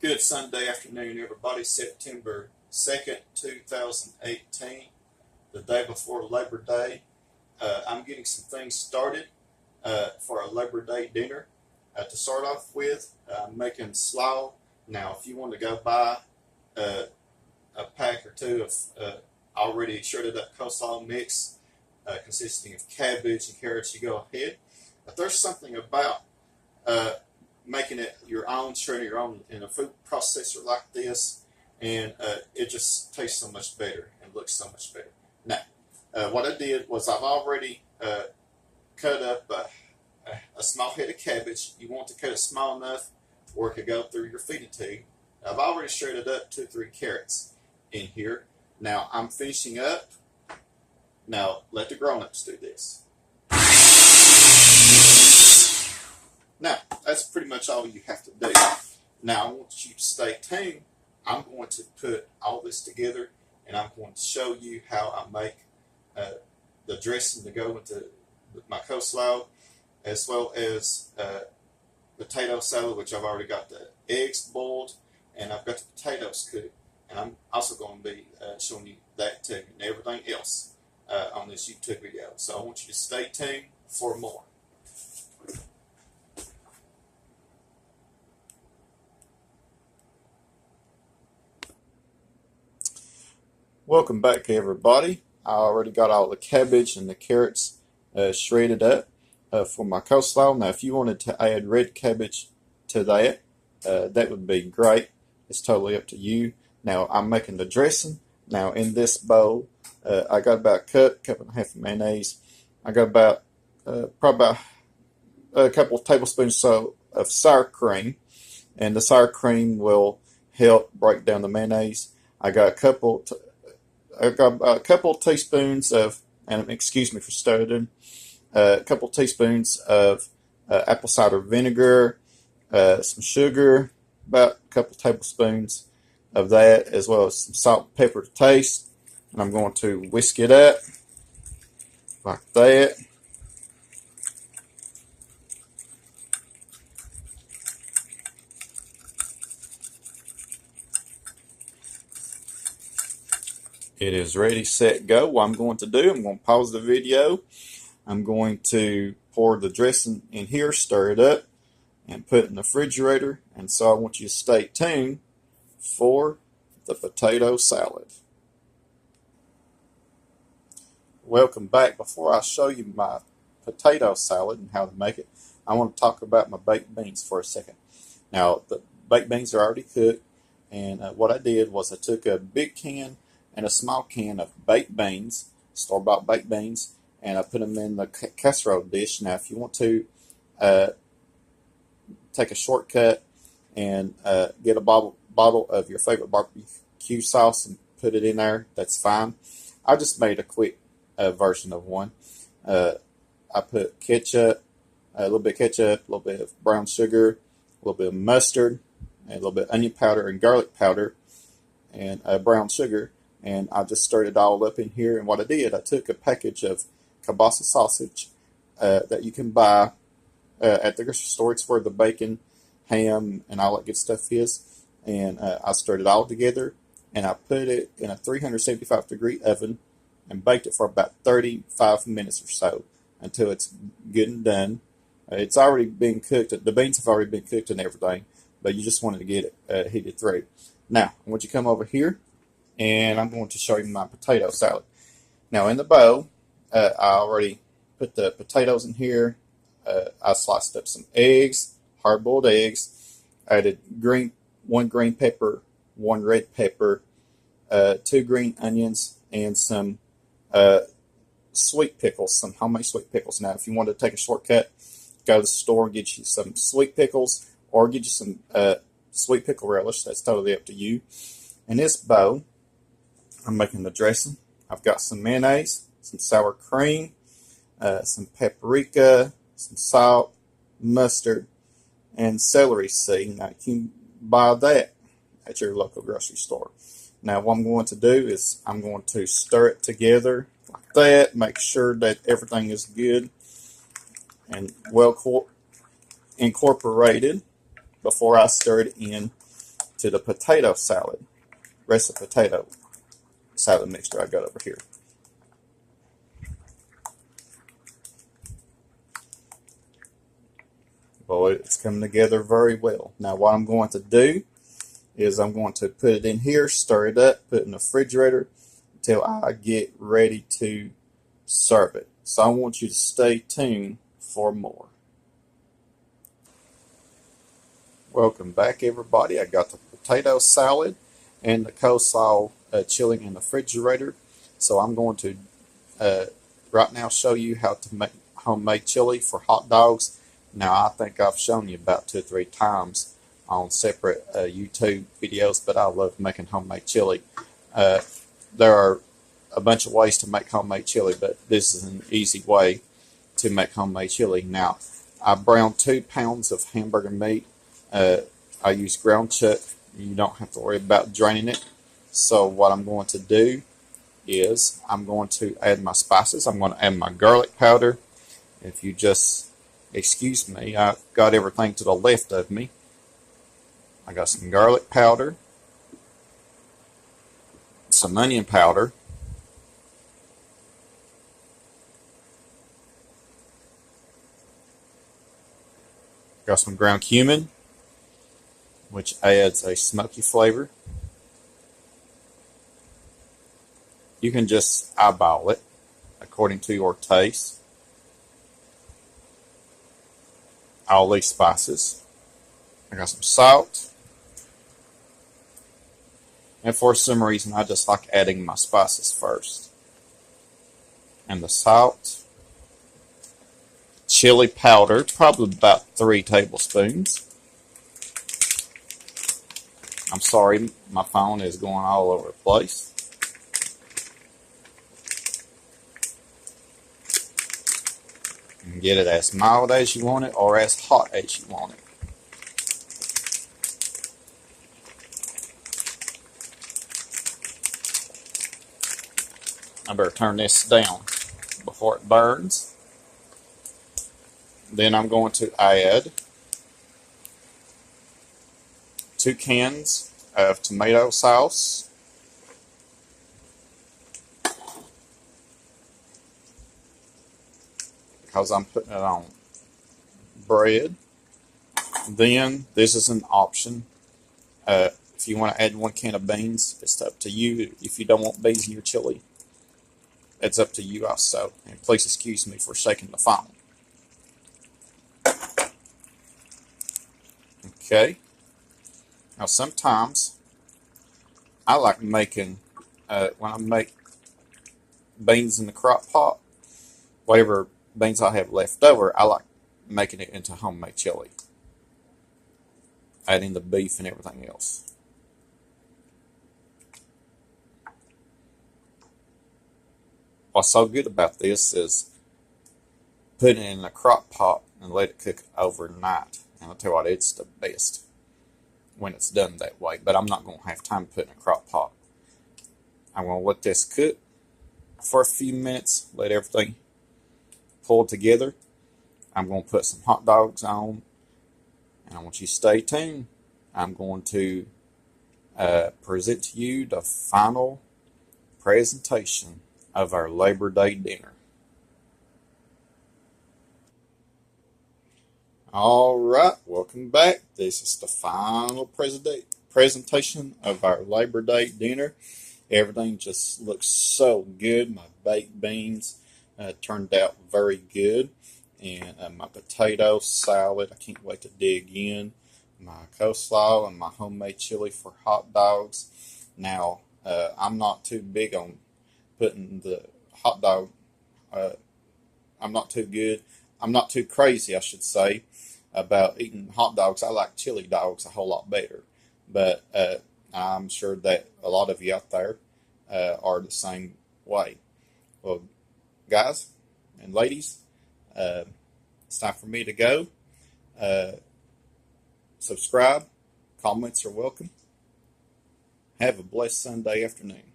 Good Sunday afternoon, everybody. September 2nd, 2018, the day before Labor Day. I'm getting some things started for a Labor Day dinner. To start off with, I'm making slaw. Now, if you want to go buy a pack or two of already shredded up coleslaw mix consisting of cabbage and carrots, you go ahead. But there's something about making it your own, shredding your own in a food processor like this, and it just tastes so much better and looks so much better. Now, what I did was I've already cut up a small head of cabbage. You want to cut it small enough where it could go through your feeding tube. I've already shredded up 2 or 3 carrots in here. Now I'm finishing up. Now let the grown-ups do this. Now, that's pretty much all you have to do. Now, I want you to stay tuned. I'm going to put all this together, and I'm going to show you how I make the dressing to go into my coleslaw, as well as potato salad, which I've already got the eggs boiled, and I've got the potatoes cooked. And I'm also going to be showing you that too, and everything else on this YouTube video. So I want you to stay tuned for more. Welcome back, everybody. I already got all the cabbage and the carrots shredded up for my coleslaw. Now, if you wanted to add red cabbage to that, that would be great. It's totally up to you. Now, I'm making the dressing. Now, in this bowl, I got about a cup and a half of mayonnaise. I got about probably about a couple of tablespoons of sour cream, and the sour cream will help break down the mayonnaise. I got a couple of teaspoons of, and excuse me for stuttering, a couple of teaspoons of apple cider vinegar, some sugar, about a couple of tablespoons of that, as well as some salt and pepper to taste. And I'm going to whisk it up like that. It is ready, set, go. What I'm going to do, I'm going to pause the video. I'm going to pour the dressing in here, stir it up, and put it in the refrigerator. And so I want you to stay tuned for the potato salad. Welcome back. Before I show you my potato salad and how to make it, I want to talk about my baked beans for a second. Now, the baked beans are already cooked, and what I did was I took a big can and a small can of baked beans, store-bought baked beans, and I put them in the casserole dish. Now, if you want to take a shortcut and get a bottle of your favorite barbecue sauce and put it in there, that's fine. I just made a quick version of one. I put ketchup, a little bit of ketchup, a little bit of brown sugar, a little bit of mustard, and a little bit of onion powder and garlic powder, and brown sugar. And I just stirred it all up in here. And what I did, I took a package of kielbasa sausage that you can buy at the grocery store. It's where the bacon, ham, and all that good stuff is. And I stirred it all together, and I put it in a 375-degree oven and baked it for about 35 minutes or so until it's good and done. It's already been cooked. The beans have already been cooked and everything, but you just wanted to get it heated through. Now, I want you to come over here, and I'm going to show you my potato salad. Now, in the bowl, I already put the potatoes in here. I sliced up some eggs, hard-boiled eggs. I added 1 green pepper, 1 red pepper, 2 green onions, and some sweet pickles, some homemade sweet pickles. Now, if you want to take a shortcut, go to the store and get you some sweet pickles, or get you some sweet pickle relish. That's totally up to you. In this bowl, I'm making the dressing. I've got some mayonnaise, some sour cream, some paprika, some salt, mustard, and celery seed. Now, you can buy that at your local grocery store. Now, what I'm going to do is I'm going to stir it together like that, make sure that everything is good and well incorporated before I stir it in to the potato salad, rest of the potato salad mixture I got over here. Boy, it's coming together very well. Now what I'm going to do is I'm going to put it in here, stir it up, put it in the refrigerator until I get ready to serve it. So I want you to stay tuned for more. Welcome back, everybody. I got the potato salad and the coleslaw chilling in the refrigerator. So I'm going to right now show you how to make homemade chili for hot dogs. Now I think I've shown you about 2 or 3 times on separate YouTube videos, but I love making homemade chili. There are a bunch of ways to make homemade chili, but this is an easy way to make homemade chili. Now, I browned 2 pounds of hamburger meat. I use ground chuck. You don't have to worry about draining it. So what I'm going to do is I'm going to add my spices. I'm going to add my garlic powder. If you just excuse me, I've got everything to the left of me. I got some garlic powder, some onion powder, got some ground cumin, which adds a smoky flavor. You can just eyeball it according to your taste. All these spices. I got some salt. And for some reason, I just like adding my spices first. And the salt. Chili powder, probably about 3 tablespoons. I'm sorry, my phone is going all over the place. You can get it as mild as you want it or as hot as you want it. I better turn this down before it burns. Then I'm going to add 2 cans of tomato sauce, because I'm putting it on bread. Then this is an option. If you want to add 1 can of beans, it's up to you. If you don't want beans in your chili, it's up to you also. And please excuse me for shaking the phone. Okay. Now sometimes I like making, when I make beans in the crock pot, whatever beans I have left over, I like making it into homemade chili. Adding the beef and everything else. What's so good about this is putting it in a crock pot and let it cook overnight. And I'll tell you what, it's the best when it's done that way. But I'm not going to have time to put it in a crock pot. I'm going to let this cook for a few minutes, let everything pull together. I'm going to put some hot dogs on, and I want you to stay tuned. I'm going to present to you the final presentation of our Labor Day dinner. All right, welcome back. This is the final presentation of our Labor Day dinner. Everything just looks so good. My baked beans turned out very good. And my potato salad, I can't wait to dig in. My coleslaw and my homemade chili for hot dogs. Now, I'm not too big on putting the hot dog, I'm not too crazy, I should say, about eating hot dogs. I like chili dogs a whole lot better. But I'm sure that a lot of you out there are the same way. Well, guys and ladies, it's time for me to go. Subscribe. Comments are welcome. Have a blessed Sunday afternoon.